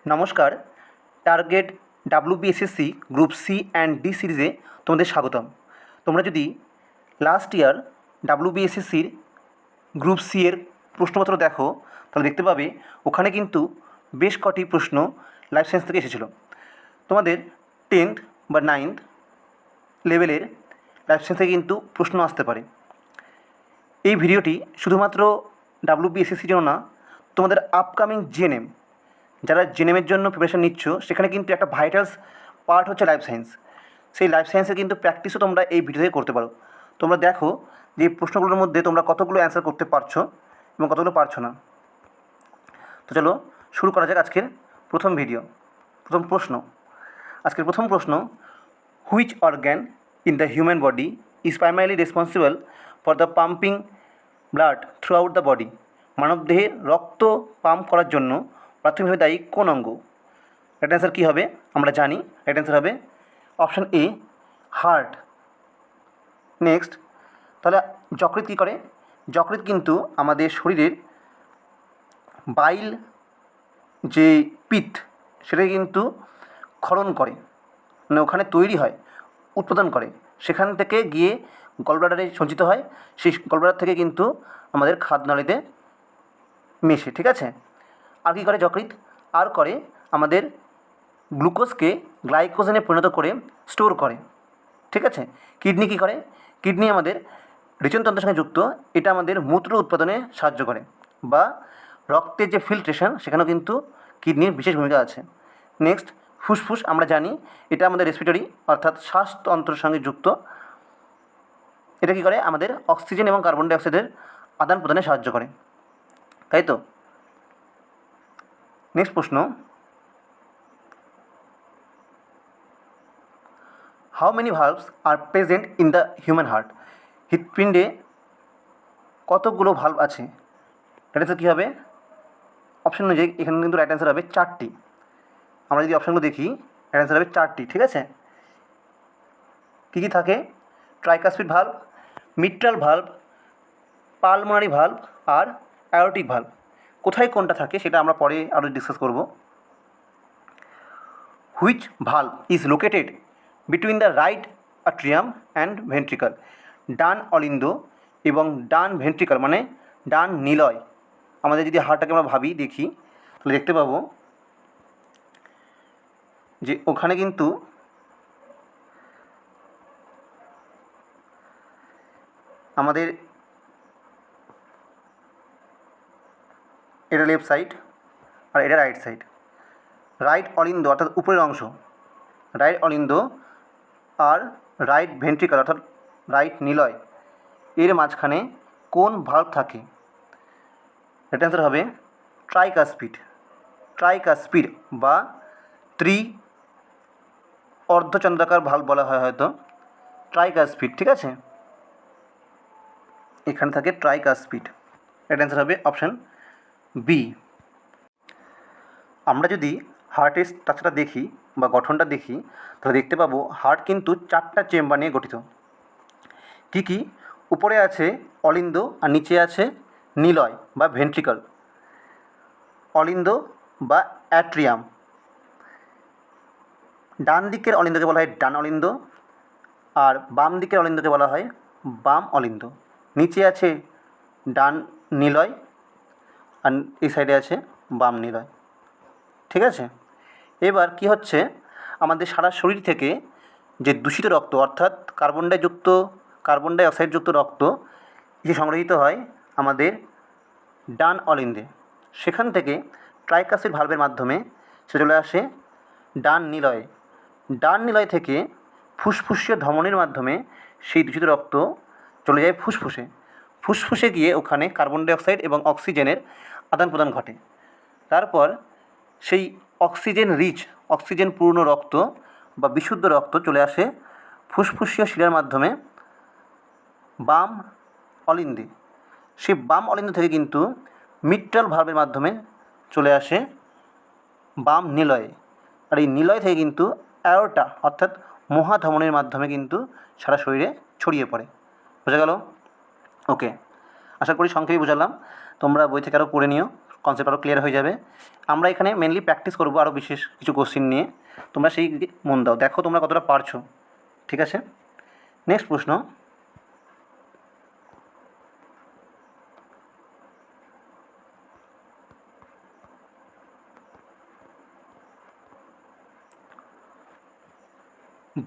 নমস্কার। Target WBSSC group C and D সিরিজে তোমাদের স্বাগতম। তোমরা যদি লাস্ট ইয়ার WBSSCর গ্রুপ সি এর প্রশ্নপত্র দেখো তাহলে দেখতে পাবে ওখানে কিন্তু বেশ কটি প্রশ্ন লাইফ সায়েন্স থেকে এসেছিলো। তোমাদের 10th বা 9th লেভেলের লাইফ সায়েন্স থেকে কিন্তু প্রশ্ন আসতে পারে। এই ভিডিওটি শুধুমাত্র WBSSCর জন্য না, তোমাদের আপকামিং জিএনএম, যারা জিএনএমের জন্য প্রিপারেশন নিচ্ছ সেখানে কিন্তু একটা ভাইটালস পার্ট হচ্ছে লাইফ সায়েন্স। সেই লাইফ সায়েন্সে কিন্তু প্র্যাকটিসও তোমরা এই ভিডিও থেকে করতে পারো। তোমরা দেখো যে এই প্রশ্নগুলোর মধ্যে তোমরা কতগুলো অ্যান্সার করতে পারছো এবং কতগুলো পারছো না। তো চলো শুরু করা যাক আজকের প্রথম ভিডিও। প্রথম প্রশ্ন, আজকের প্রথম প্রশ্ন, which organ in the human body is primarily responsible for the pumping blood through out the body? মানবদেহে রক্ত পাম্প করার জন্য প্রাথমিকভাবে দায়ী কোন অঙ্গ? রাইট অ্যান্সার কী হবে আমরা জানি। রাইট অ্যান্সার হবে অপশান এ, হার্ট। নেক্সট, তাহলে যকৃৎ কী করে? যকৃৎ কিন্তু আমাদের শরীরের বাইল যে পিত্ত সেটাকে কিন্তু ক্ষরণ করে, মানে ওখানে তৈরি হয়, উৎপাদন করে, সেখান থেকে গিয়ে গলব্লাডারে সঞ্চিত হয়, সেই গলব্লাডার থেকে কিন্তু আমাদের খাদ্যনালীতে মেশে। ঠিক আছে। আর কী করে যকৃৎ? আর করে আমাদের গ্লুকোজকে গ্লাইকোজেনে পরিণত করে স্টোর করে। ঠিক আছে। কিডনি কী করে? কিডনি আমাদের রেচনতন্ত্রের সঙ্গে যুক্ত, এটা আমাদের মূত্র উৎপাদনে সাহায্য করে, বা রক্তের যে ফিল্ট্রেশন সেখানেও কিন্তু কিডনির বিশেষ ভূমিকা আছে। নেক্সট, ফুসফুস আমরা জানি এটা আমাদের রেসপিরেটরি অর্থাৎ শ্বাসতন্ত্রের সঙ্গে যুক্ত। এটা কী করে? আমাদের অক্সিজেন এবং কার্বন ডাইঅক্সাইডের আদান প্রদানে সাহায্য করে, তাই তো। নেক্সট প্রশ্ন, how many valves are present in the human heart? হৃৎপিণ্ডে কতগুলো ভালভ আছে? রাইট অ্যান্সার কী হবে? অপশন অনুযায়ী এখানে কিন্তু রাইট অ্যান্সার হবে 4টি। আমরা যদি অপশানগুলো দেখি, রাইট অ্যান্সার হবে 4টি। ঠিক আছে। কী কী থাকে? Tricuspid valve, mitral valve, pulmonary valve আর অ্যাওরটিক ভালভ। কোথায় কোনটা থাকে সেটা আমরা পরে আরও ডিসকাস করব। Which valve is located between the right atrium and ventricle? ডান অলিন্দ এবং ডান ভেন্ট্রিকল মানে ডান নিলয়। আমাদের যদি হার্টটাকে আমরা ভাবি, দেখি, তাহলে দেখতে পাবো যে ওখানে কিন্তু আমাদের এটা লেফট সাইড আর এটা রাইট সাইড। রাইট অলিন্দ অর্থাৎ উপরের অংশ, রাইট অলিন্দ আর রাইট ভেন্ট্রিকল অর্থাৎ রাইট নিলয়, এর মাঝখানে কোন ভালভ থাকে? রাইট অ্যান্সার হবে ট্রাইকাসপিড। ট্রাইকাসপিড বা অর্ধচন্দ্রাকার ভালভ বলা হয় হয়তো, ট্রাইকাসপিড। ঠিক আছে, এখানে থাকে ট্রাইকাসপিড। রাইট অ্যান্সার হবে অপশান বি। আমরা যদি হার্টের স্ট্রাকচারটা দেখি বা গঠনটা দেখি তাহলে দেখতে পাবো হার্ট কিন্তু 4টা চেম্বার নিয়ে গঠিত। কী কী? উপরে আছে অলিন্দ আর নিচে আছে নিলয় বা ভেন্ট্রিকল। অলিন্দ বা অ্যাট্রিয়াম, ডান দিকের অলিন্দকে বলা হয় ডান অলিন্দ আর বাম দিকের অলিন্দকে বলা হয় বাম অলিন্দ। নিচে আছে ডান নিলয় আর এই সাইডে আছে বাম নিলয়। ঠিক আছে। এবার কি হচ্ছে, আমাদের সারা শরীর থেকে যে দূষিত রক্ত অর্থাৎ কার্বন ডাইঅক্সাইডযুক্ত রক্ত যে সংগৃহীত হয় আমাদের ডান অলিন্দে, সেখান থেকে ট্রাইকাসপিড ভালভের মাধ্যমে সে চলে আসে ডান নিলয়ে। ডান নিলয় থেকে ফুসফুসীয় ধমনির মাধ্যমে সেই দূষিত রক্ত চলে যায় ফুসফুসে। ফুসফুসে গিয়ে ওখানে কার্বন ডাইঅক্সাইড এবং অক্সিজেনের আদান প্রদান ঘটে। তারপর সেই অক্সিজেন পূর্ণ রক্ত বা বিশুদ্ধ রক্ত চলে আসে ফুসফুসীয় শিরার মাধ্যমে বাম অলিন্দে। সেই বাম অলিন্দ থেকে কিন্তু মিট্রাল ভালভের মাধ্যমে চলে আসে বাম নিলয়ে। আর এই নিলয় থেকে কিন্তু অ্যাওর্টা অর্থাৎ মহাধমনির মাধ্যমে কিন্তু সারা শরীরে ছড়িয়ে পড়ে। বোঝা গেল? ওকে, আশা করি সংক্ষেপে বোঝালাম। তোমরা বই থেকে আরও পড়ে নিও, কনসেপ্ট আরও ক্লিয়ার হয়ে যাবে। আমরা এখানে মেনলি প্র্যাকটিস করবো আরও বিশেষ কিছু কোশ্চিন নিয়ে, তোমরা সেই মন দাও, দেখো তোমরা কতটা পারছো। ঠিক আছে, নেক্সট প্রশ্ন।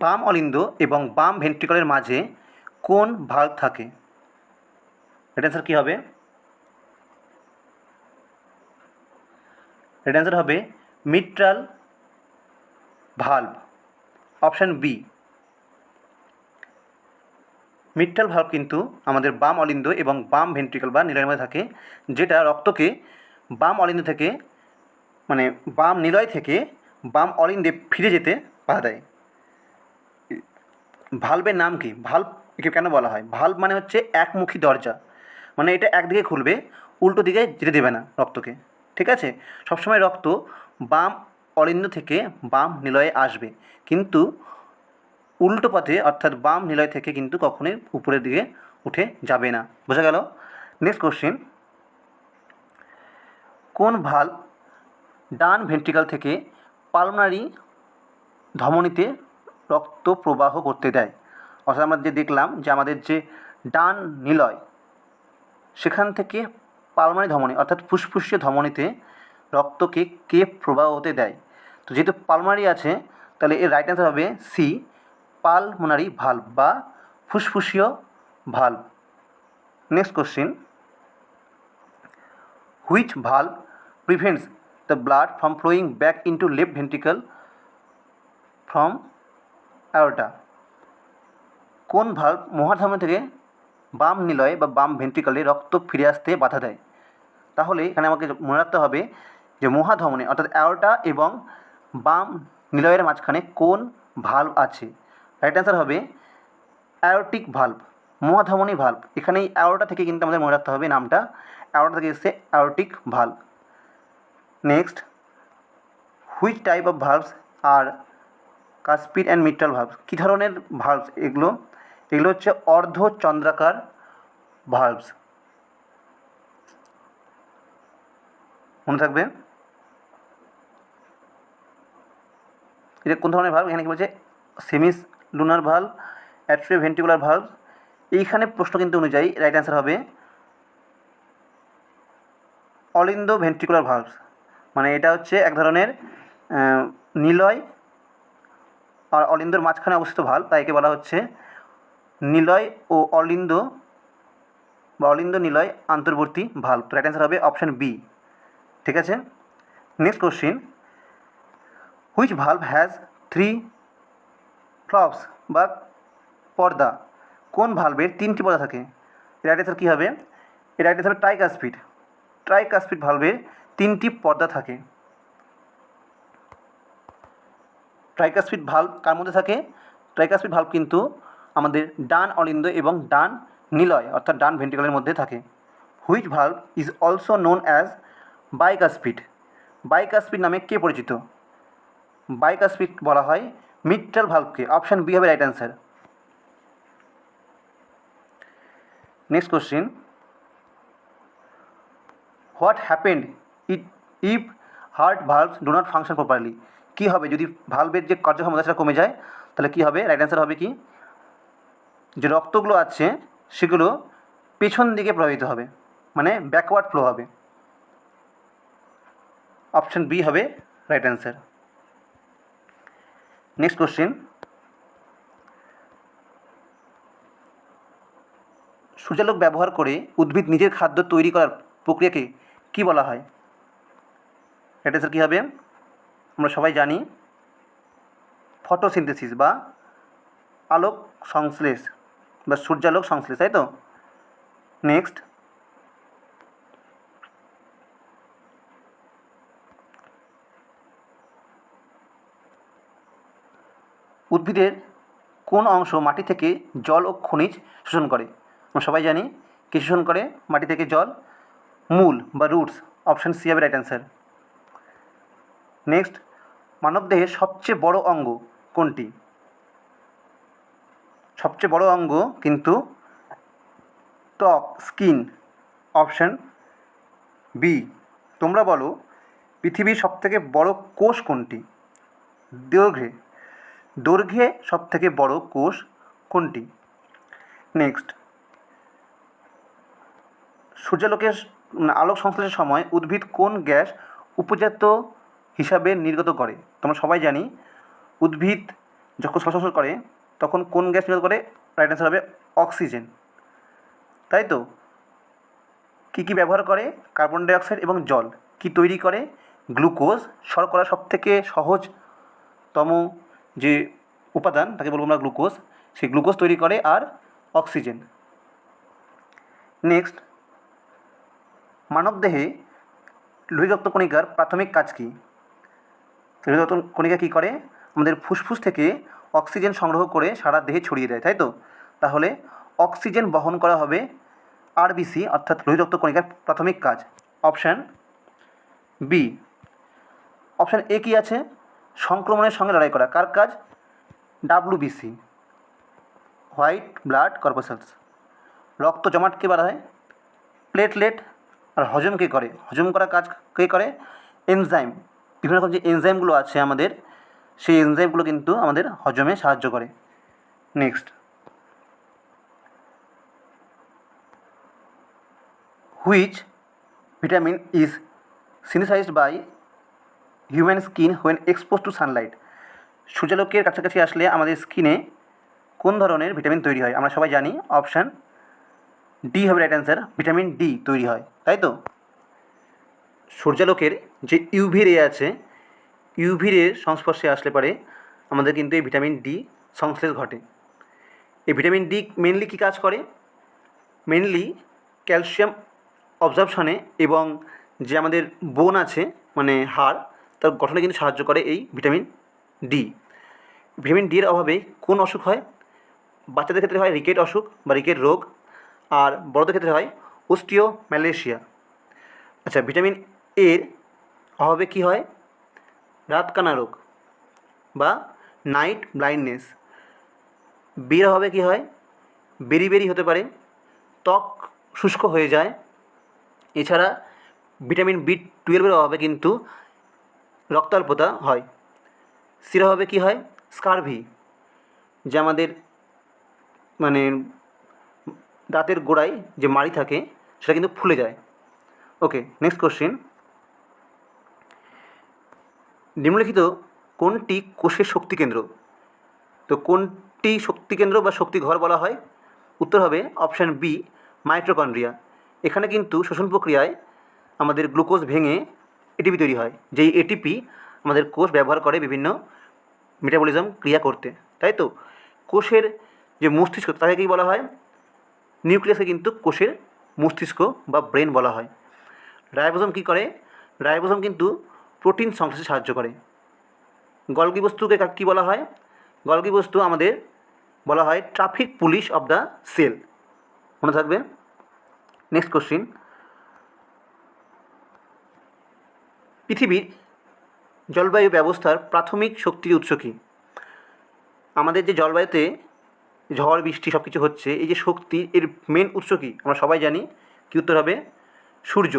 বাম অলিন্দ এবং বাম ভেন্ট্রিকলের মাঝে কোন ভালভ থাকে? এর অ্যান্সার কী হবে? এর অ্যান্সার হবে mitral valve, option B. Mitral valve কিন্তু আমাদের বাম অলিন্দ এবং বাম ভেন্ট্রিকল বা নিলয়ের মধ্যে থাকে, যেটা রক্তকে বাম অলিন্দ থেকে মানে বাম নিলয় থেকে বাম অলিন্দে ফিরে যেতে বাধা দেয়। ভালভের নাম কি? ভালভ একে কেন বলা হয়? ভালভ মানে হচ্ছে একমুখী দরজা, মানে এটা একদিকে খুলবে, উল্টো দিকে যেতে দেবে না রক্তকে। ঠিক আছে, সবসময় রক্ত বাম অলিন্দ থেকে বাম নিলয়ে আসবে, কিন্তু উল্টো পথে অর্থাৎ বাম নিলয় থেকে কিন্তু কখনোই উপরের দিকে উঠে যাবে না। বোঝা গেল? Next question. কোন ভালভ ডান ভেন্ট্রিকল থেকে পালমোনারি ধমনীতে রক্ত প্রবাহ করতে দেয়? অর্থাৎ আমরা যে দেখলাম যে আমাদের যে ডান নিলয়, সেখান থেকে পালমোনারি ধমনী অর্থাৎ ফুসফুসীয় ধমনীতে রক্তকে কে প্রবাহ হতে দেয়? তো যেহেতু পালমোনারি আছে, তাহলে এর রাইট অ্যান্সার হবে সি, পালমোনারি ভালভ বা ফুসফুসীয় valve. Next question. Which valve prevents the blood from flowing back into left ventricle from aorta? কোন ভালভ মহাধমনী থেকে বাম নিলয়ে বা বাম ভেন্ট্রিকলে রক্ত ফিরে আসতে বাধা দেয়? তাহলে এখানে আমাকে মনে রাখতে হবে যে মহাধমনী অর্থাৎ অ্যাওর্টা এবং বাম নিলয়ের মাঝখানে কোন ভালভ আছে? রাইট অ্যান্সার হবে অ্যাওর্টিক ভালভ, মহাধমনী ভালভ। এখানে এই অ্যাওর্টা থেকে কিন্তু আমাদের মনে রাখতে হবে নামটা, অ্যাওর্টা থেকে এসছে aortic valve. Next, which type of valves are cuspid and mitral valves? কী ধরনের ভালভস এগুলো? এগুলো হচ্ছে অর্ধচন্দ্রাকার ভালভস, মনে থাকবে। এটা কোন ধরনের ভালভ? এখানে কী বলছে? সেমিস লুনার ভালভ, অ্যাট্রিওভেন্ট্রিকুলার ভালভ। এইখানে প্রশ্ন কিন্তু অনুযায়ী রাইট অ্যান্সার হবে অলিন্দ ভেন্ট্রিকুলার ভালভস। মানে এটা হচ্ছে এক ধরনের নিলয় আর অলিন্দর মাঝখানে অবস্থিত ভালভ, তাই একে বলা হচ্ছে নিলয় ও অলিন্দ বা অলিন্দ নিলয় আন্তর্বর্তী ভালভ। তো রাইট অ্যান্সার হবে অপশান বি। ঠিক আছে, next question. Which valve has 3 flops বা পর্দা? কোন ভালভের 3টি পর্দা থাকে? এর রাইট অ্যান্সার কী হবে? এর রাইট অ্যান্সার হবে ট্রাইকাস্পিড। ট্রাইকাস্পিড ভালভের 3টি পর্দা থাকে। ট্রাইকাস্পিড ভালভ কার মধ্যে থাকে? ট্রাইকাস্পিড ভালভ কিন্তু আমাদের ডান অলিন্দ এবং ডান নিলয় অর্থাৎ ডান ভেন্ট্রিকলের মধ্যে থাকে। Which valve is also known as bicuspid? Bicuspid নামে কে পরিচিত? বাইকাস্পিড বলা হয় মিট্রাল ভালভকে। অপশান বি হবে right answer. Next question. What happened if heart valves do not function properly? কী হবে যদি ভালভের যে কার্যক্ষমতা সেটা কমে যায়? তাহলে কী হবে? রাইট অ্যান্সার হবে কি, যে রক্তগুলো আছে সেগুলো পেছন দিকে প্রবাহিত হবে, মানে ব্যাকওয়ার্ড ফ্লো হবে। অপশান বি হবে রাইট অ্যান্সার। Next question. সূর্যালোক ব্যবহার করে উদ্ভিদ নিজের খাদ্য তৈরি করার প্রক্রিয়াকে কী বলা হয়? রাইট অ্যান্সার কী হবে? আমরা সবাই জানি ফটোসিনথেসিস বা আলোক সংশ্লেষ বা সূর্যালোক সংশ্লেষ, তাই তো? নেক্সট, উদ্ভিদের কোন অংশ মাটি থেকে জল ও খনিজ শোষণ করে? আমরা সবাই জানি কি শোষণ করে মাটি থেকে জল? মূল বা রুটস। অপশান সি হবে রাইট অ্যান্সার। নেক্সট, মানবদেহের সবচেয়ে বড় অঙ্গ কোনটি? সবচেয়ে বড় অঙ্গ কিন্তু ত্বক, স্কিন। Option B. তোমরা বলো পৃথিবীর সবথেকে বড় কোষ কোনটি? দৈর্ঘ্যে দৈর্ঘ্যে সবথেকে বড় কোষ কোনটি? নেক্সট, সূর্যালোকের আলোক সংশ্লেষের সময় উদ্ভিদ কোন গ্যাস উপজাত হিসাবে নির্গত করে? তোমরা সবাই জানি উদ্ভিদ যখন শ্বাস করে তখন কোন গ্যাস নির্গত করে? রাইট অ্যান্সার হবে অক্সিজেন। তাই তো? কী কী ব্যবহার করে? কার্বন ডাইঅক্সাইড এবং জল। কি তৈরি করে? গ্লুকোজ। শর্করা সবথেকে সহজতম যে উপাদান তাকে বলবো আমরা গ্লুকোজ, সেই গ্লুকোজ তৈরি করে আর অক্সিজেন। নেক্সট, মানবদেহে লোহিতত্ব কণিকার প্রাথমিক কাজ কী? লোহিতত্ব কণিকা কী করে? আমাদের ফুসফুস থেকে অক্সিজেন সংগ্রহ করে সারা দেহে ছড়িয়ে দেয়, তাই তো? তাহলে অক্সিজেন বহন করা হবে আরবিসি অর্থাৎ লোহিতত্ব কণিকার প্রাথমিক কাজ। Option B. অপশান এ কী আছে? সংক্রমণের সঙ্গে লড়াই করা। কার কাজ? WBC, white blood corpuscles. রক্ত জমাটকে বাড়ায় প্লেটলেট। আর হজম কে করে? হজম করা কাজ কে করে? এনজাইম। বিভিন্ন রকম যে এনজাইমগুলো আছে আমাদের, সেই এনজাইমগুলো কিন্তু আমাদের হজমে সাহায্য করে। Next, which vitamin is synthesised by human skin when expose to sunlight? সূর্যালোকের কাছাকাছি আসলে আমাদের স্কিনে কোন ধরনের ভিটামিন তৈরি হয়? আমরা সবাই জানি অপশান ডি হবে রাইট অ্যান্সার, ভিটামিন ডি তৈরি হয়, তাই তো? সূর্যালোকের যে ইউভি রে আছে, ইউভি রের সংস্পর্শে আসলে পরে আমাদের কিন্তু এই ভিটামিন ডি সংশ্লেষ ঘটে। এই ভিটামিন ডি মেনলি কী কাজ করে? মেনলি ক্যালসিয়াম অবজর্পশনে এবং যে আমাদের বোন আছে মানে হাড়, তার গঠনে কিন্তু সাহায্য করে এই ভিটামিন ডি। ভিটামিন ডি এর অভাবে কোন অসুখ হয়? বাচ্চাদের ক্ষেত্রে হয় রিকেট অসুখ বা রিকেট রোগ, আর বড়দের ক্ষেত্রে হয় অস্টিওম্যালেশিয়া। আচ্ছা, ভিটামিন এর অভাবে কী হয়? রাতকানা রোগ বা নাইট ব্লাইন্ডনেস। বির অভাবে কী হয়? বেরি হতে পারে, ত্বক শুষ্ক হয়ে যায়। এছাড়া ভিটামিন বি12 অভাবে কিন্তু রক্তাল্পতা হয়। সির অভাবে কী হয়? স্কারভি, যে আমাদের মানে দাঁতের গোড়ায় যে মাড়ি থাকে সেটা কিন্তু ফুলে যায়। ওকে, নেক্সট কোশ্চেন, নিম্নলিখিত কোনটি কোষের শক্তিকেন্দ্র? তো কোনটি শক্তিকেন্দ্র বা শক্তিঘর বলা হয়? উত্তর হবে অপশান বি, মাইটোকন্ড্রিয়া। এখানে কিন্তু শ্বসন প্রক্রিয়ায় আমাদের গ্লুকোজ ভেঙে এটিপি তৈরি হয়, যেই এটিপি আমাদের কোষ ব্যবহার করে বিভিন্ন মেটাবলিজম ক্রিয়া করতে, তাই তো? কোষের যে মস্তিষ্ক তাকে কী বলা হয়? নিউক্লিয়াসকে কিন্তু কোষের মস্তিষ্ক বা ব্রেন বলা হয়। রাইবোজোম কী করে? রাইবোজোম কিন্তু প্রোটিন সংশ্লেষে সাহায্য করে। গলগি বস্তুকে কী বলা হয়? গলগি বস্তু আমাদের বলা হয় traffic police of the cell, মনে থাকবে। নেক্সট কোশ্চিন, পৃথিবীর জলবায়ু ব্যবস্থার প্রাথমিক শক্তির উৎস কী? আমাদের যে জলবায়ুতে ঝড় বৃষ্টি সব কিছু হচ্ছে, এই যে শক্তি, এর মেন উৎস কী? আমরা সবাই জানি। কী উত্তর হবে? সূর্য,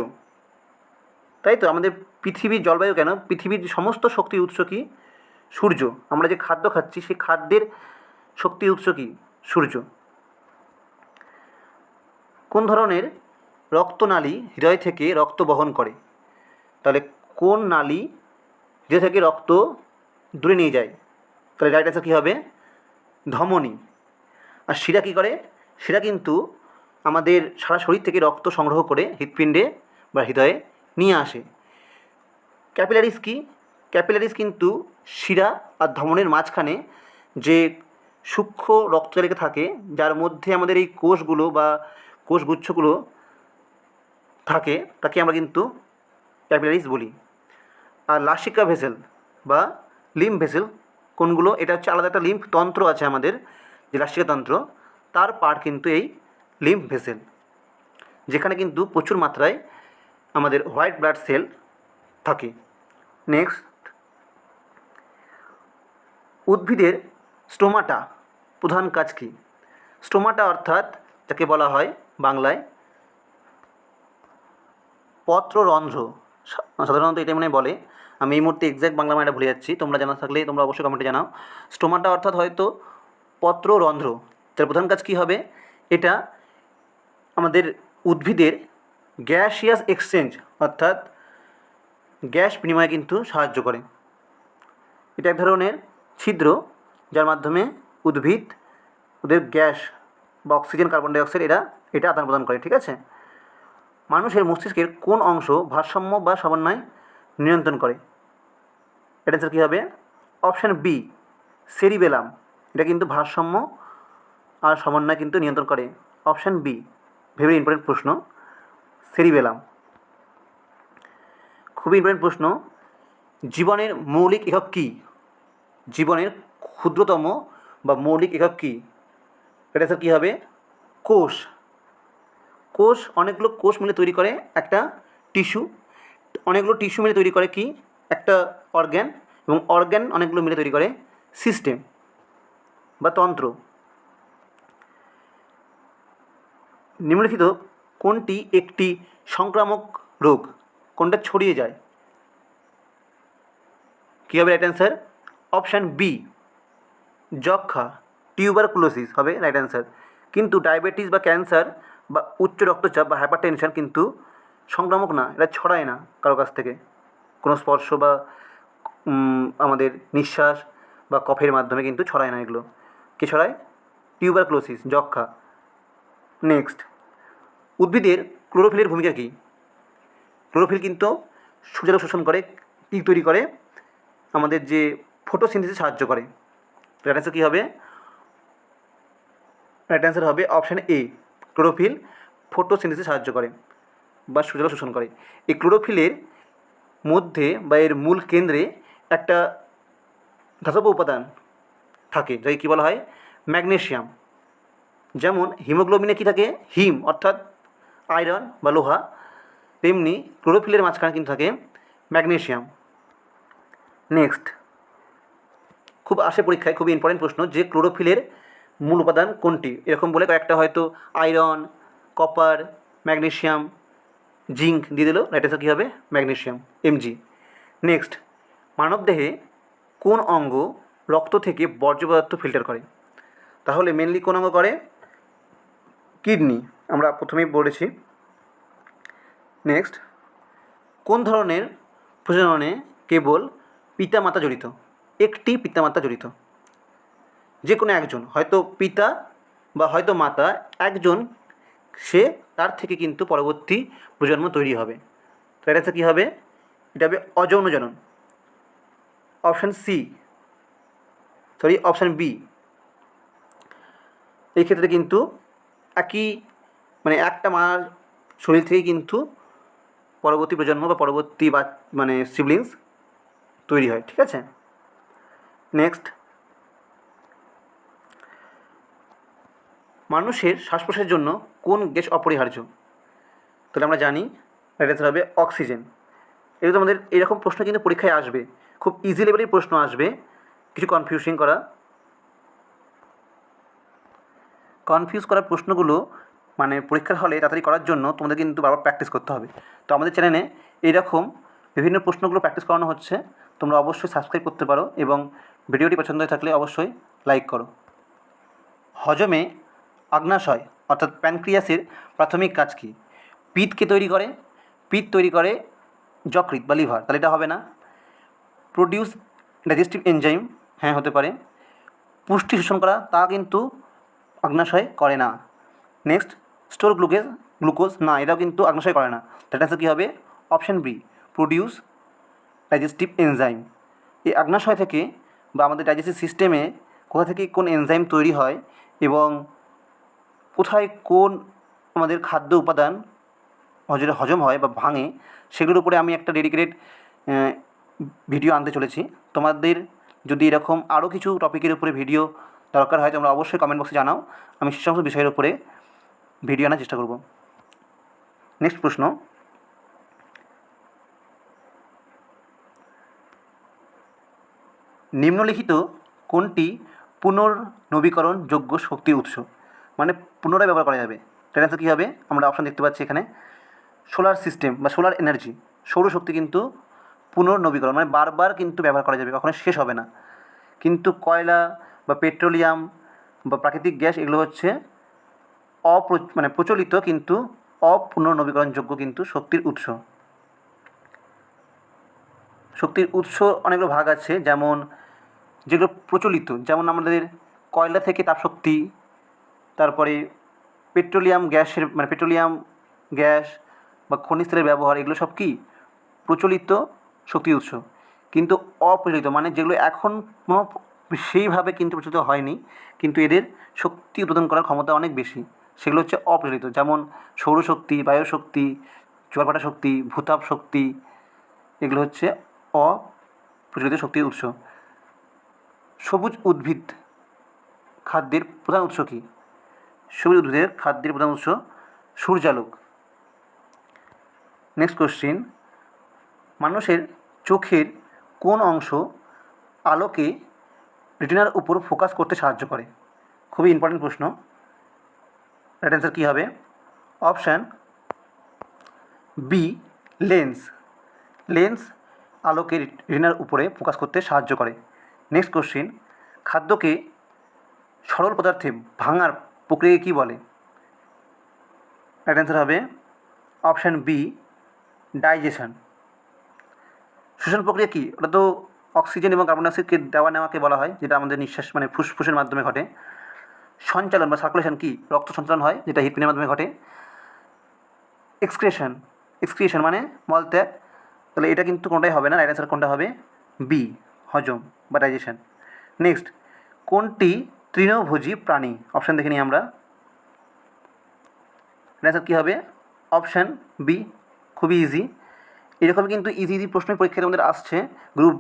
তাই তো? আমাদের পৃথিবীর জলবায়ু কেন? পৃথিবীর সমস্ত শক্তির উৎস কী? সূর্য। আমরা যে খাদ্য খাচ্ছি সেই খাদ্যের শক্তির উৎস কী? সূর্য। কোন ধরনের রক্তনালী হৃদয় থেকে রক্ত বহন করে? তাহলে কোন নালী হৃদয় থেকে রক্ত দূরে নিয়ে যায়? তাহলে রাইট অ্যান্সার কী হবে? ধমনী। আর শিরা কী করে? শিরা কিন্তু আমাদের সারা শরীর থেকে রক্ত সংগ্রহ করে হৃৎপিণ্ডে বা হৃদয়ে নিয়ে আসে। ক্যাপিলারিস কি? ক্যাপিলারিস কিন্তু শিরা আর ধমনের মাঝখানে যে সূক্ষ্ম রক্তচালিকা থাকে, যার মধ্যে আমাদের এই কোষগুলো বা কোষগুচ্ছগুলো থাকে, তাকে আমরা কিন্তু ক্যাপিলারিস বলি। আর লাসিকা ভেসেল বা লিম্ফ ভেসেল কোনগুলো? এটা হচ্ছে আলাদা একটা লিম্ফ তন্ত্র আছে আমাদের, যে লাসিকা তন্ত্র, তার পার্ট কিন্তু এই লিম্ফ ভেসেল, যেখানে কিন্তু প্রচুর মাত্রায় আমাদের হোয়াইট ব্লাড সেল থাকে। নেক্সট, উদ্ভিদের স্টোমাটা প্রধান কাজ কী? স্টোমাটা অর্থাৎ যাকে বলা হয় বাংলায় পত্ররন্ধ্র, সাধারণত এটাই মনে হয় বলে। আমি এই মুহূর্তে এক্স্যাক্ট বাংলা মানেটা ভুলে যাচ্ছি, তোমরা জানা থাকলে তোমরা অবশ্যই কমেন্টে জানাও। স্টোমাটা অর্থাৎ হয়তো পত্ররন্ধ্র, তার প্রধান কাজ কী হবে? এটা আমাদের উদ্ভিদের গ্যাসিয়াস এক্সচেঞ্জ অর্থাৎ গ্যাস বিনিময়ে কিন্তু সাহায্য করে। এটা এক ধরনের ছিদ্র যার মাধ্যমে উদ্ভিদ ওদের গ্যাস বা অক্সিজেন, কার্বন ডাইঅক্সাইড এটা আদান প্রদান করে। ঠিক আছে। মানুষের মস্তিষ্কের কোন অংশ ভারসাম্য বা সমন্বয় নিয়ন্ত্রণ করে? এটা অ্যান্সার কী হবে? Option B, cerebellum. এটা কিন্তু ভারসাম্য আর সমন্বয় কিন্তু নিয়ন্ত্রণ করে। অপশান বি, ভেরি ইম্পর্টেন্ট প্রশ্ন, সেরিবেলাম। খুবই ইম্পর্টেন্ট প্রশ্ন। জীবনের মৌলিক একক কী? জীবনের ক্ষুদ্রতম বা মৌলিক একক কী? এটা স্যার কী হবে? কোষ। কোষ অনেকগুলো কোষ মিলে তৈরি করে একটা টিস্যু, অনেকগুলো টিস্যু মিলে তৈরি করে কি? একটা অর্গ্যান, এবং অর্গ্যান অনেকগুলো মিলে তৈরি করে সিস্টেম বা তন্ত্র। নিম্নলিখিত কোনটি একটি সংক্রামক রোগ? কোনটা ছড়িয়ে যায়? কী হবে রাইট অ্যান্সার? অপশান বি, যক্ষা, টিউবারকুলোসিস হবে রাইট অ্যান্সার। কিন্তু ডায়াবেটিস বা ক্যান্সার বা উচ্চ রক্তচাপ বা হাইপারটেনশন কিন্তু সংক্রামক না, এটা ছড়ায় না কারো কাছ থেকে, কোনো স্পর্শ বা আমাদের নিঃশ্বাস বা কফের মাধ্যমে কিন্তু ছড়ায় না এগুলো। কী ছড়ায়? টিউবারকুলোসিস, যক্ষা। নেক্সট, উদ্ভিদের ক্লোরোফিলের ভূমিকা কী? ক্লোরোফিল কিন্তু সূর্যালোক শোষণ করে, কী তৈরি করে? আমাদের যে ফটোসিনথেসিসে সাহায্য করে। রাইট অ্যান্সার কী হবে? রাইট অ্যান্সার হবে অপশান এ, ক্লোরোফিল ফটোসিনথেসিসে সাহায্য করে বা সূর্যালোক শোষণ করে। এই ক্লোরোফিলের মধ্যে বা এর মূল কেন্দ্রে একটা ধাতব উপাদান থাকে, যাকে কী বলা হয়? ম্যাগনেসিয়াম। যেমন হিমোগ্লোবিনে কী থাকে? হিম অর্থাৎ আয়রন বা লোহা, তেমনি ক্লোরোফিলের মাঝখানে কিন্তু থাকে ম্যাগনেসিয়াম। নেক্সট, খুব আসে পরীক্ষায়, খুবই ইম্পর্টেন্ট প্রশ্ন, যে ক্লোরোফিলের মূল উপাদান কোনটি? এরকম বলে কয়েকটা হয়তো আয়রন, কপার, ম্যাগনেসিয়াম, জিঙ্ক দিয়ে দিল। রাইট অ্যান্সার কী হবে? Magnesium, MG. নেক্সট, মানবদেহে কোন অঙ্গ রক্ত থেকে বর্জ্য পদার্থ ফিল্টার করে? তাহলে মেনলি কোন অঙ্গ করে? কিডনি, আমরা প্রথমেই বলেছি। নেক্সট, কোন ধরনের প্রজননে কেবল পিতামাতা জড়িত? একটি পিতামাতা জড়িত, যে কোনো একজন, হয়তো পিতা বা হয়তো মাতা, একজন, সে তার থেকে কিন্তু পরবর্তী প্রজন্ম তৈরি হবে। তো এটা কী হবে? এটা হবে অযৌন জনন। Option option B. এই ক্ষেত্রে কিন্তু একই একটা মার শরীর থেকে কিন্তু পরবর্তী প্রজন্ম বা পরবর্তী সিবলিংস তৈরি হয়। ঠিক আছে। নেক্সট, মানুষের শ্বাস প্রশ্বাসের জন্য কোন গ্যাস অপরিহার্য? তাহলে আমরা জানি এটা হবে অক্সিজেন। এটা তো আমাদের এরকম প্রশ্ন কিন্তু পরীক্ষায় আসবে, খুব ইজি লেভেলের প্রশ্ন আসবে, কিছু কনফিউজ করার প্রশ্নগুলো পরীক্ষার হলে তাড়াতাড়ি করার জন্য তোমাদের কিন্তু বারবার প্র্যাকটিস করতে হবে। তো আমাদের চ্যানেলে এইরকম বিভিন্ন প্রশ্নগুলো প্র্যাকটিস করানো হচ্ছে, তোমরা অবশ্যই সাবস্ক্রাইব করতে পারো এবং ভিডিওটি পছন্দ হয়ে থাকলে অবশ্যই লাইক করো। হজমে অগ্ন্যাশয় অর্থাৎ প্যানক্রিয়াসের প্রাথমিক কাজ কী? পিত্তকে তৈরি করে, পিত্ত তৈরি করে যকৃৎ বা লিভার, তাহলে এটা হবে না। প্রোডিউস ডাইজেস্টিভ এনজাইম, হ্যাঁ হতে পারে। পুষ্টি শোষণ করা, তা কিন্তু অগ্ন্যাশয় করে না। নেক্সট, স্টোর গ্লুকোজ, না, এটাও কিন্তু অগ্ন্যাশয় করে না। তার অ্যান্সার কী হবে? Option B, produce digestive enzyme. এই অগ্ন্যাশয় থেকে বা আমাদের ডাইজেস্টিভ সিস্টেমে কোথা থেকে কোন এনজাইম তৈরি হয় এবং কোথায় কোন আমাদের খাদ্য উপাদান হজম হয় বা ভাঙে, সেগুলোর উপরে আমি একটা ডেডিকেটেড ভিডিও আনতে চলেছি। তোমাদের যদি এরকম আরও কিছু টপিকের উপরে ভিডিও দরকার হয় তোমরা অবশ্যই কমেন্ট বক্সে জানাও, আমি সে সমস্ত বিষয়ের উপরে ভিডিও আনার চেষ্টা করব। নেক্সট প্রশ্ন, নিম্নলিখিত কোনটি পুনর্নবীকরণযোগ্য শক্তির উৎস? পুনরায় ব্যবহার করা যাবে। তার অ্যান্সার কী হবে? আমরা অপশান দেখতে পাচ্ছি এখানে, সোলার সিস্টেম বা সোলার এনার্জি, সৌরশক্তি কিন্তু পুনর্নবীকরণ, মানে বারবার কিন্তু ব্যবহার করা যাবে, কখনো শেষ হবে না। কিন্তু কয়লা বা পেট্রোলিয়াম বা প্রাকৃতিক গ্যাস এগুলো হচ্ছে মানে প্রচলিত কিন্তু অপুনর্নবীকরণযোগ্য কিন্তু শক্তির উৎস। শক্তির উৎস অনেকগুলো ভাগ আছে, যেমন যেগুলো প্রচলিত, যেমন আমাদের কয়লা থেকে তাপশক্তি, তারপরে পেট্রোলিয়াম গ্যাস বা খনিজ তেলের ব্যবহার, এগুলো সব কি প্রচলিত শক্তির উৎস। কিন্তু অপ্রচলিত মানে যেগুলো এখনও সেইভাবে কিন্তু প্রচলিত হয়নি, কিন্তু এদের শক্তি উৎপাদন করার ক্ষমতা অনেক বেশি, সেগুলো হচ্ছে অপ্রচলিত। যেমন সৌরশক্তি, বায়ুশক্তি, জোয়ারভাটা শক্তি, ভূতাপ শক্তি, এগুলো হচ্ছে অপ্রচলিত শক্তির উৎস। সবুজ উদ্ভিদ খাদ্যের প্রধান উৎস কী? সবুজ উদ্ভিদের খাদ্যের প্রধান উৎস সূর্যালোক। নেক্সট কোশ্চিন, মানুষের চোখের কোন অংশ আলোকে রেটিনার উপর ফোকাস করতে সাহায্য করে? খুবই ইম্পর্টেন্ট প্রশ্ন। রাইট অ্যান্সার কী হবে? Option B, lens. লেন্স আলোকে রেটিনার উপরে ফোকাস করতে সাহায্য করে। নেক্সট কোশ্চিন, খাদ্যকে সরল পদার্থে ভাঙার প্রক্রিয়াকে কী বলে? রাইট অ্যান্সার হবে অপশান বি, ডাইজেশন। শ্বসন প্রক্রিয়া কী? ওটা তো অক্সিজেন এবং কার্বন ডাইঅক্সাইডকে দেওয়া নেওয়াকে বলা হয়, যেটা আমাদের নিঃশ্বাস মানে ফুসফুসের মাধ্যমে ঘটে। সঞ্চালন বা সার্কুলেশন কী? রক্ত সঞ্চালন হয়, যেটা হৃৎপিণ্ডের মাধ্যমে ঘটে। এক্সক্রিয়েশন মানে মলত্যাগ। তাহলে এটা কিন্তু কোনটাই হবে না, রাইট অ্যান্সার কোনটা হবে? বি, হজম বা ডাইজেশন। নেক্সট, কোনটি তৃণভোজী প্রাণী? অপশান দেখে নিই আমরা। অ্যান্সার কী হবে? অপশান বি, খুবই ইজি। এরকম কিন্তু ইজি প্রশ্নই পরীক্ষায় তোমাদের আসছে, গ্রুপ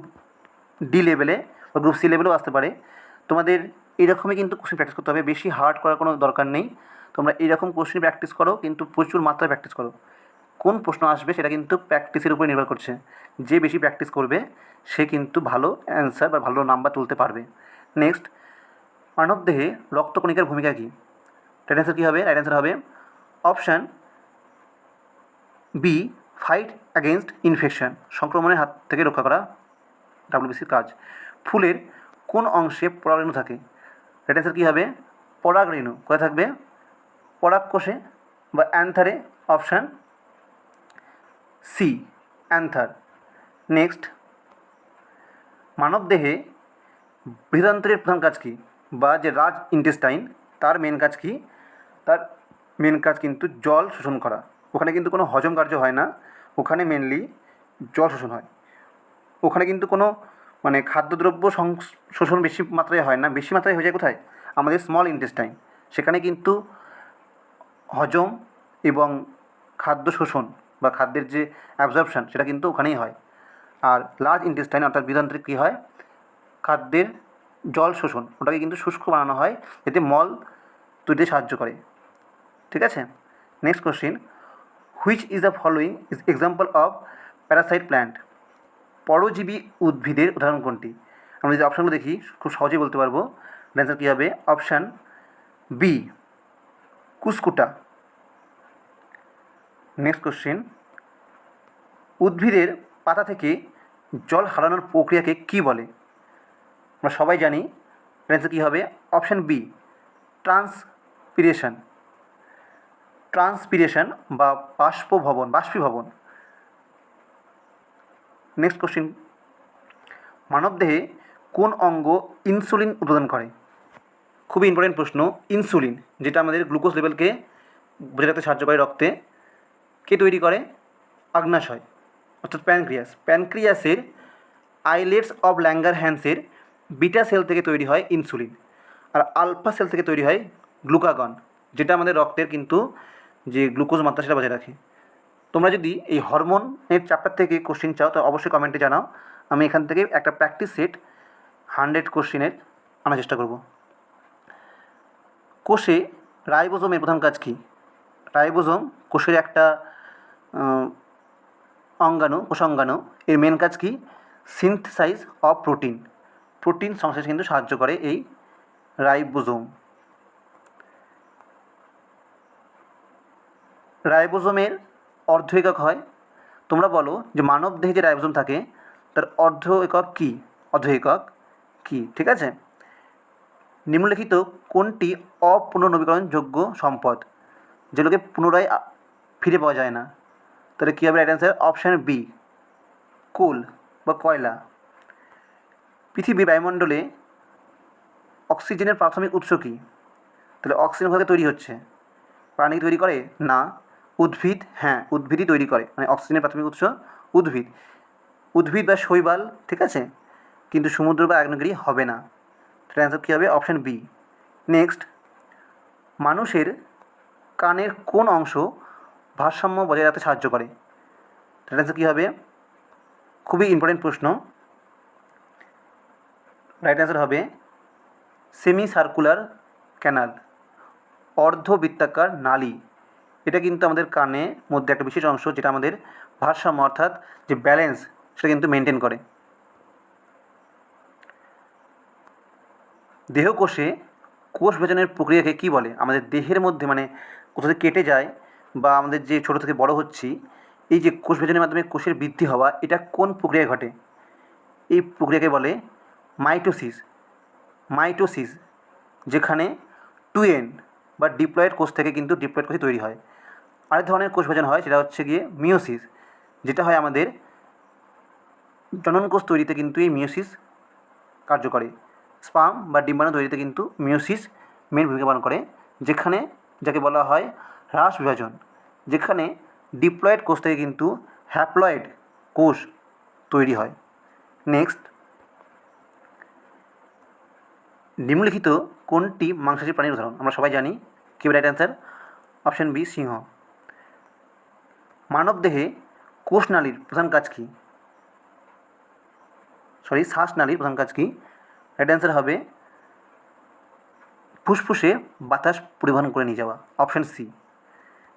ডি লেভেলে বা গ্রুপ সি লেভেলেও আসতে পারে। তোমাদের এরকমই কিন্তু কোশ্চেন প্র্যাকটিস করতে হবে, বেশি হার্ড করার কোনো দরকার নেই। তোমরা এরকম কোশ্চেন প্র্যাকটিস করো, কিন্তু প্রচুর মাত্রায় প্র্যাকটিস করো। কোন প্রশ্ন আসবে সেটা কিন্তু প্র্যাকটিসের উপরে নির্ভর করছে। যে বেশি প্র্যাকটিস করবে সে কিন্তু ভালো অ্যান্সার বা ভালো নাম্বার তুলতে পারবে। নেক্সট, মানবদেহে রক্তকণিকার ভূমিকা কী? রাইট অ্যান্সার কী হবে? রাইট অ্যান্সার হবে option B, fight against infection, সংক্রমণের হাত থেকে রক্ষা করা ডাব্লিউবিসির কাজ। ফুলের কোন অংশে পরাগরেণু থাকে? রাইট অ্যান্সার কী হবে? পরাগরেণু কোথায় থাকবে? পরাগকোষে বা অ্যান্থারে। Option C, anther. নেক্সট, মানবদেহে বৃহদান্ত্রের প্রধান কাজ কী? বা যে রাজ ইন্টেস্টাইন, তার মেন কাজ কী? তার মেন কাজ কিন্তু জল শোষণ করা। ওখানে কিন্তু কোনো হজম কার্য হয় না, ওখানে মেনলি জল শোষণ হয়। ওখানে কিন্তু কোনো মানে খাদ্যদ্রব্য শোষণ বেশি মাত্রায় হয় না, বেশি মাত্রায় হয়ে যায় কোথায়? আমাদের স্মল ইন্টেস্টাইন। সেখানে কিন্তু হজম এবং খাদ্য শোষণ বা খাদ্যের যে অ্যাবজর্পশান সেটা কিন্তু ওখানেই হয়। আর লার্জ ইন্টেস্টাইন অর্থাৎ বৃহদান্ত্রে কী হয়? খাদ্যের জল শোষণ, ওটাকে কিন্তু শুষ্ক বানানো হয়, এতে মল তৈরিতে সাহায্য করে। ঠিক আছে। Next question, which is the following is example of Parasite plant? পরজীবী উদ্ভিদের উদাহরণ কোনটি? আমরা যদি অপশানগুলো দেখি খুব সহজেই বলতে পারবো। অ্যান্সার কী হবে? Option B, cuscuta. Next question, উদ্ভিদের পাতা থেকে জল হারানোর প্রক্রিয়াকে কী বলে? আমরা সবাই জানি। অ্যান্সার কী হবে? অপশান বি, ট্রান্সপিরেশন বা বাষ্পীভবন। নেক্সট কোশ্চিন, মানবদেহে কোন অঙ্গ ইনসুলিন উৎপাদন করে? খুবই ইম্পর্টেন্ট প্রশ্ন। ইনসুলিন, যেটা আমাদের গ্লুকোজ লেভেলকে বজায় রাখতে সাহায্য করে রক্তে, কে তৈরি করে? আগ্নাশয় অর্থাৎ প্যানক্রিয়াসের আইলেটস অফ ল্যাঙ্গারহ্যান্সের বিটা সেল থেকে তৈরি হয় ইনসুলিন, আর আলফা সেল থেকে তৈরি হয় গ্লুকাগন, যেটা আমাদের রক্তের কিন্তু যে গ্লুকোজ মাত্রা সেটা বজায় রাখে। তোমরা যদি এই হরমোনের চ্যাপ্টার থেকে কোশ্চিন চাও তো অবশ্যই কমেন্টে জানাও, আমি এখান থেকে একটা প্র্যাকটিস সেট 100 কোশ্চিনের আনার চেষ্টা করব। কোষে রাইবোজোমের প্রধান কাজ কী? রাইবোজোম কোষের একটা কোষাঙ্গাণু। এর মেন কাজ কী? সিনথেসাইজ অফ প্রোটিন সংশ্লেষে কিন্তু সাহায্য করে এই রাইবোজোম। রাইবোজোমের অর্ধ একক হয় তোমরা বলো যে মানব দেহে যে রাইবোসোম থাকে তার অর্ধ একক কী, অর্ধ একক কী, ঠিক আছে। নিম্নলিখিত কোনটি অপুনর্নবীকরণযোগ্য সম্পদ যেগুলোকে পুনরায় ফিরে পাওয়া যায় না? তাহলে কী হবে রাইট অ্যান্সার? অপশান বি, কোল বা কয়লা। পৃথিবীর বায়ুমণ্ডলে অক্সিজেনের প্রাথমিক উৎস কী? তাহলে অক্সিজেন কোথা থেকে তৈরি হচ্ছে? প্রাণী তৈরি করে? না। উদ্ভিদ? হ্যাঁ, উদ্ভিদই তৈরি করে, মানে অক্সিজেনের প্রাথমিক উৎস উদ্ভিদ। উদ্ভিদ বা শৈবাল, ঠিক আছে, কিন্তু সমুদ্র বা আগ্নেয়গিরি হবে না। তাহলে অ্যান্সার কী হবে? Option B. নেক্সট, মানুষের কানের কোন অংশ ভারসাম্য বজায় রাখতে সাহায্য করে? তাহলে অ্যান্সার কী হবে? খুবই ইম্পর্টেন্ট প্রশ্ন। রাইট অ্যান্সার হবে সেমি সার্কুলার ক্যানাল, অর্ধবৃত্তাকার নালী। এটা কিন্তু আমাদের কানের মধ্যে একটা বিশেষ অংশ যেটা আমাদের ভারসাম্য অর্থাৎ যে ব্যালেন্স সেটা কিন্তু মেনটেন করে। দেহকোষে কোষ বিভাজনের প্রক্রিয়াকে কী বলে? আমাদের দেহের মধ্যে মানে কোথা থেকে কেটে যায় বা আমাদের যে ছোটো থেকে বড় হচ্ছি, এই যে কোষ বিভাজনের মাধ্যমে কোষের বৃদ্ধি হওয়া, এটা কোন প্রক্রিয়ায় ঘটে? এই প্রক্রিয়াকে বলে মাইটোসিস। মাইটোসিস, যেখানে 2n বা ডিপ্লয়েড কোষ থেকে কিন্তু ডিপ্লয়েড কোষই তৈরি হয়। আরেক ধরনের কোষ বিভাজন হয়, সেটা হচ্ছে গিয়ে মিওসিস, যেটা হয় আমাদের জনন কোষ তৈরিতে কিন্তু এই মিওসিস কার্যকরী। স্পার্ম বা ডিম্বাণু তৈরিতে কিন্তু মিওসিস মেন ভূমিকা পালন করে, যেখানে যাকে বলা হয় হ্রাস বিভাজন, যেখানে ডিপ্লয়েড কোষ থেকে কিন্তু হ্যাপ্লয়েড কোষ তৈরি হয়। নেক্সট, নিম্নলিখিত কোনটি মাংসাশী প্রাণীর উদাহরণ? আমরা সবাই জানি, কি রাইট অ্যান্সার? অপশান বি, সিংহ। মানবদেহে কোষনালীর প্রধান কাজ কী? শ্বাসনালীর প্রধান কাজ কী? রাইট অ্যান্সার হবে ফুসফুসে বাতাস পরিবহন করে নিয়ে যাওয়া, অপশান সি।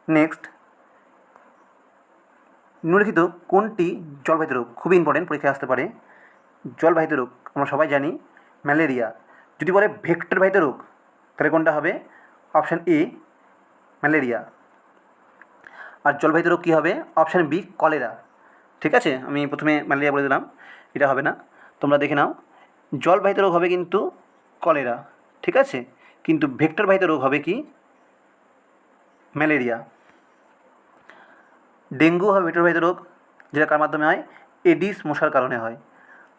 নেক্সট, নিম্নলিখিত কোনটি জলবাহিত রোগ? খুবই ইম্পর্টেন্ট, পরীক্ষায় আসতে পারে। জলবাহিত রোগ আমরা সবাই জানি ম্যালেরিয়া। যদি বলে ভেক্টরবাহিত রোগ তাহলে কোনটা হবে? Option A, malaria. আর জলবাহিত রোগ কী হবে? Option B, cholera. ঠিক আছে, আমি প্রথমে ম্যালেরিয়া বলে দিলাম, এটা হবে না, তোমরা দেখে নাও। জলবাহিত রোগ হবে কিন্তু কলেরা, ঠিক আছে, কিন্তু ভেক্টরবাহিত রোগ হবে কি? ম্যালেরিয়া। ডেঙ্গু হবে ভেক্টরবাহিত রোগ, যেটা কার মাধ্যমে হয়? এডিস মশার কারণে হয়।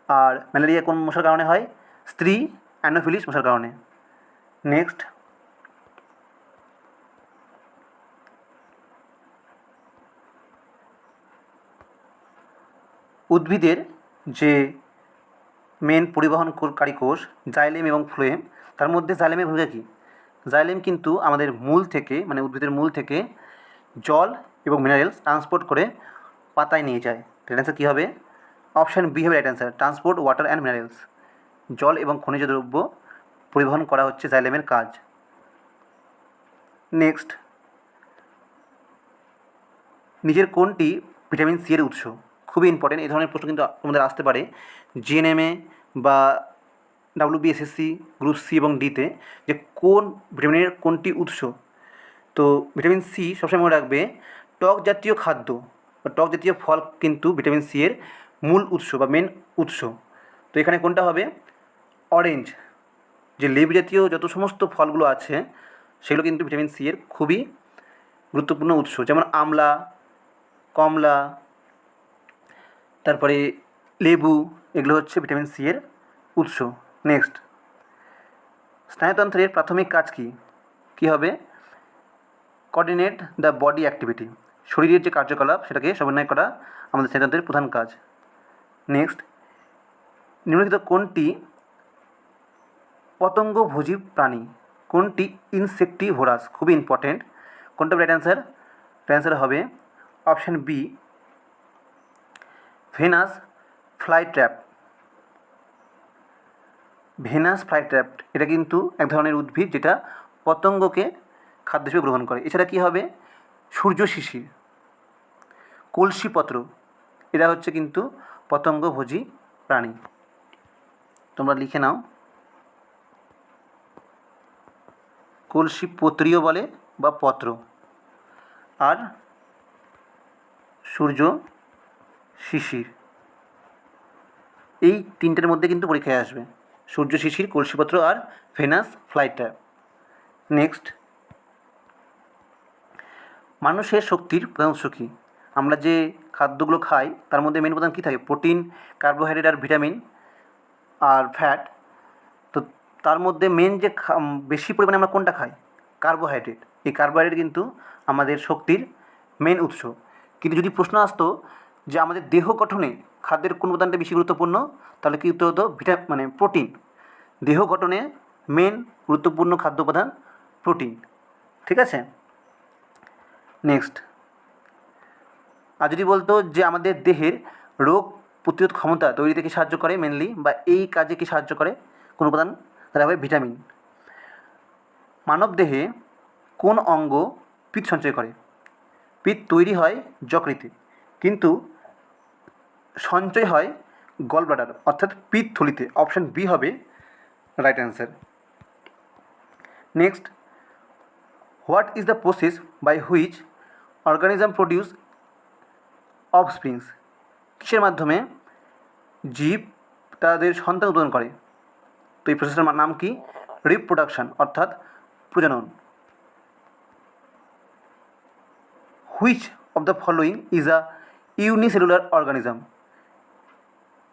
আর ম্যালেরিয়া কোন মশার কারণে হয়? স্ত্রী অ্যানোফিলিস মশার কারণে। নেক্সট, উদ্ভিদের যে মেন পরিবহনকারী কোষ জাইলেম এবং ফ্লোয়েম, তার মধ্যে জাইলেমের ভূমিকা কী? জাইলেম কিন্তু আমাদের মূল থেকে, মানে উদ্ভিদের মূল থেকে জল এবং মিনারেলস ট্রান্সপোর্ট করে পাতায় নিয়ে যায়। রাইট অ্যান্সার কী হবে? অপশান বি হবে right answer, transport water and minerals. জল এবং খনিজ দ্রব্য পরিবহন করা হচ্ছে জাইলেমের কাজ। নেক্সট, নিজের কোনটি ভিটামিন সি এর উৎস? খুবই ইম্পর্টেন্ট, এই ধরনের প্রশ্ন কিন্তু তোমাদের আসতে পারে জিএনএমে বা WBSSC গ্রুপ সি এবং ডিতে, যে কোন ভিটামিনের কোনটি উৎস। তো ভিটামিন সি সবসময় মনে রাখবে, টক জাতীয় খাদ্য বা টক জাতীয় ফল কিন্তু ভিটামিন সি এর মূল উৎস বা মেন উৎস। তো এখানে কোনটা হবে? অরেঞ্জ, যে লেবু জাতীয় যত সমস্ত ফলগুলো আছে সেগুলো কিন্তু ভিটামিন সি এর খুবই গুরুত্বপূর্ণ উৎস, যেমন আমলা, কমলা, তারপরে লেবু, এগুলো হচ্ছে ভিটামিন সি এর উৎস। নেক্সট, স্নায়ুতন্ত্রের প্রাথমিক কাজ কী? কী হবে? কোঅর্ডিনেট দ্য বডি অ্যাক্টিভিটি, শরীরের যে কার্যকলাপ সেটাকে সমন্বয় করা আমাদের স্নায়ুতন্ত্রের প্রধান কাজ। নেক্সট, নিম্নলিখিত কোনটি পতঙ্গভোজী প্রাণী? কোনটি ইনসেক্টিভোরাস? খুবই ইম্পর্টেন্ট, কোনটা রাইট অ্যান্সার? রাইট অ্যান্সার হবে অপশান বি, ভেনাস ফ্লাইট্র্যাপ। ভেনাস ফ্লাইট্র্যাপ এটা কিন্তু এক ধরনের উদ্ভিদ যেটা পতঙ্গকে খাদ্য হিসেবে গ্রহণ করে। এছাড়া কী হবে? সূর্য শিশির, কলসিপত্র, এরা হচ্ছে কিন্তু পতঙ্গভোজী প্রাণী। তোমরা লিখে নাও, কলসিপত্রীয় বলে বা পত্র, আর সূর্য শিশির, এই তিনটের মধ্যে কিন্তু পরীক্ষায় আসবে, সূর্য শিশির, কলসিপত্র আর ভেনাস ফ্লাইট্যাব। নেক্সট, মানুষের শক্তির প্রধান উৎস কী? আমরা যে খাদ্যগুলো খাই তার মধ্যে মেন উপাদান কী থাকে? প্রোটিন, কার্বোহাইড্রেট আর ভিটামিন আর ফ্যাট। তো তার মধ্যে মেন যে বেশি পরিমাণে আমরা কোনটা খাই? কার্বোহাইড্রেট। এই কার্বোহাইড্রেট কিন্তু আমাদের শক্তির মেন উৎস। কিন্তু যদি প্রশ্ন আসতো যে আমাদের দেহ গঠনে খাদ্যের কোন উপাদানটা বেশি গুরুত্বপূর্ণ, তাহলে কী উত্তর হতো? প্রোটিন। দেহ গঠনে মেন গুরুত্বপূর্ণ খাদ্য উপাদান প্রোটিন। ঠিক আছে। নেক্সট, আর যদি বলতো যে আমাদের দেহের রোগ প্রতিরোধ ক্ষমতা তৈরিতে কী সাহায্য করে মেনলি, বা এই কাজে কী সাহায্য করে কোন উপাদান? তাহলে হবে ভিটামিন। মানব দেহে কোন অঙ্গ পিত্ত সঞ্চয় করে? পিত্ত তৈরি হয় যকৃতে, কিন্তু সঞ্চয় হয় গল ব্লাডার অর্থাৎ পিত্তথলিতে। অপশান বি হবে right answer. Next, what is the process by which organism produce offsprings? কিসের মাধ্যমে জীব তাদের সন্তান উৎপাদন করে? তো এই প্রসেসটার নাম কি? রিপ্রোডাকশন অর্থাৎ প্রজনন। Which of the following is a unicellular organism?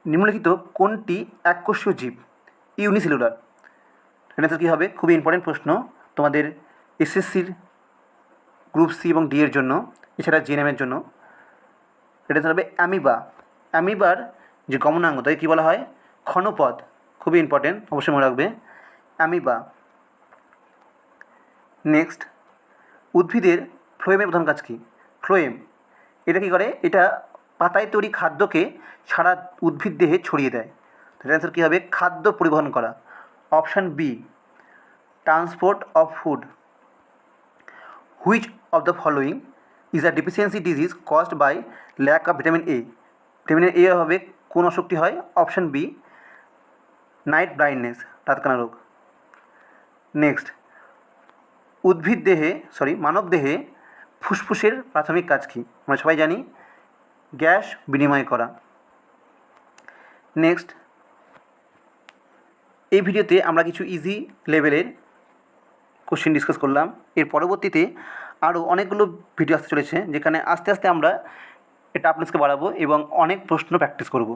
নিম্নলিখিত কোনটি এককোষীয় জীব? ইউনিসেলুলার। এটা কী হবে? খুবই ইম্পর্টেন্ট প্রশ্ন তোমাদের এসএসসির গ্রুপ সি এবং ডি এর জন্য, এছাড়া জিএনএমের জন্য। এটা হবে অ্যামিবা। অ্যামিবার যে গমনাঙ্গ তাকে কী বলা হয়? ক্ষণপদ। খুবই ইম্পর্টেন্ট, অবশ্যই মনে রাখবে, অ্যামিবা। নেক্সট, উদ্ভিদের ফ্লোয়েমের প্রধান কাজ কী? ফ্লোয়েম এটা কী করে? এটা পাতায় তৈরি খাদ্যকে সারা উদ্ভিদ দেহে ছড়িয়ে দেয়। এটার অ্যান্সার কী হবে? খাদ্য পরিবহন করা। Option B, transport of food. Which of the following is a deficiency disease caused by lack of vitamin A? Vitamin A হবে কোন অসুখটি হয়? অপশান বি, নাইট ব্লাইন্ডনেস, রাতকানা রোগ। নেক্সট, মানব দেহে ফুসফুসের প্রাথমিক কাজ কী? আমরা সবাই জানি গ্যাস বিনিময় করা। নেক্সট, এই ভিডিওতে আমরা কিছু ইজি লেভেলের কোশ্চেন ডিসকাস করলাম। এর পরবর্তীতে আরও অনেকগুলো ভিডিও আসতে চলেছে, যেখানে আস্তে আস্তে আমরা এটা আপনাদেরকে বাড়াবো এবং অনেক প্রশ্ন প্র্যাকটিস করব।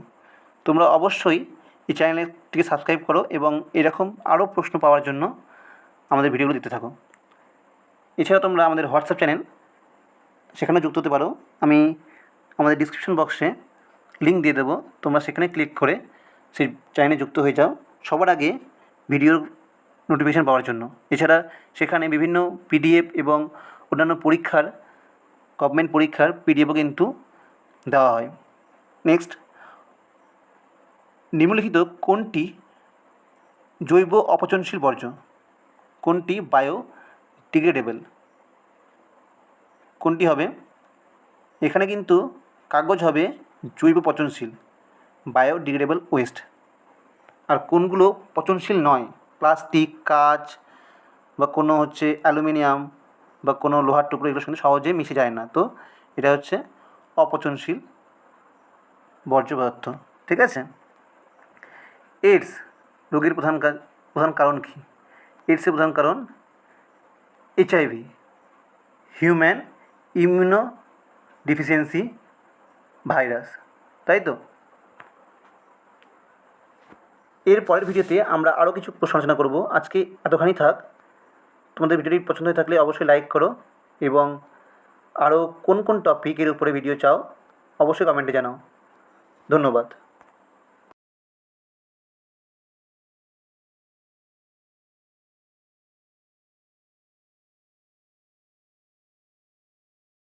তোমরা অবশ্যই এই চ্যানেলটিকে সাবস্ক্রাইব করো এবং এরকম আরও প্রশ্ন পাওয়ার জন্য আমাদের ভিডিওগুলো দিতে থাকো। এছাড়া তোমরা আমাদের হোয়াটসঅ্যাপ চ্যানেল, সেখানে যুক্ত হতে পারো। আমি আমাদের ডিসক্রিপশন বক্সে লিঙ্ক দিয়ে দেবো, তোমরা সেখানে ক্লিক করে সেই চ্যানেলে যুক্ত হয়ে যাও সবার আগে ভিডিওর নোটিফিকেশান পাওয়ার জন্য। এছাড়া সেখানে বিভিন্ন পিডিএফ এবং অন্যান্য পরীক্ষার, গভর্নমেন্ট পরীক্ষার পিডিএফও কিন্তু দেওয়া হয়। নেক্সট, নিম্নলিখিত কোনটি জৈব অপচনশীল বর্জ্য? কোনটি বায়োডিগ্রেডেবল? কোনটি হবে? এখানে কিন্তু কাগজ হবে জৈব পচনশীল, বায়োডিগ্রেডেবল ওয়েস্ট। আর কোনগুলো পচনশীল নয়? প্লাস্টিক, কাঁচ বা কোনো অ্যালুমিনিয়াম বা কোনো লোহার টুকরো, এগুলোর সঙ্গে সহজে মিশে যায় না। তো এটা হচ্ছে অপচনশীল বর্জ্য পদার্থ। ঠিক আছে। এইডস রোগের প্রধান কারণ কী? এইডসের প্রধান কারণ HIV, human immuno deficiency virus, তাই তো? এর পরের ভিডিওতে আমরা আরও কিছু প্রশ্ন আলোচনা করব। আজকে এতখানি থাক। তোমাদের ভিডিওটি পছন্দ হয়ে থাকলে অবশ্যই লাইক করো এবং আরও কোন কোন টপিকের উপরে ভিডিও চাও অবশ্যই কমেন্টে জানাও। ধন্যবাদ।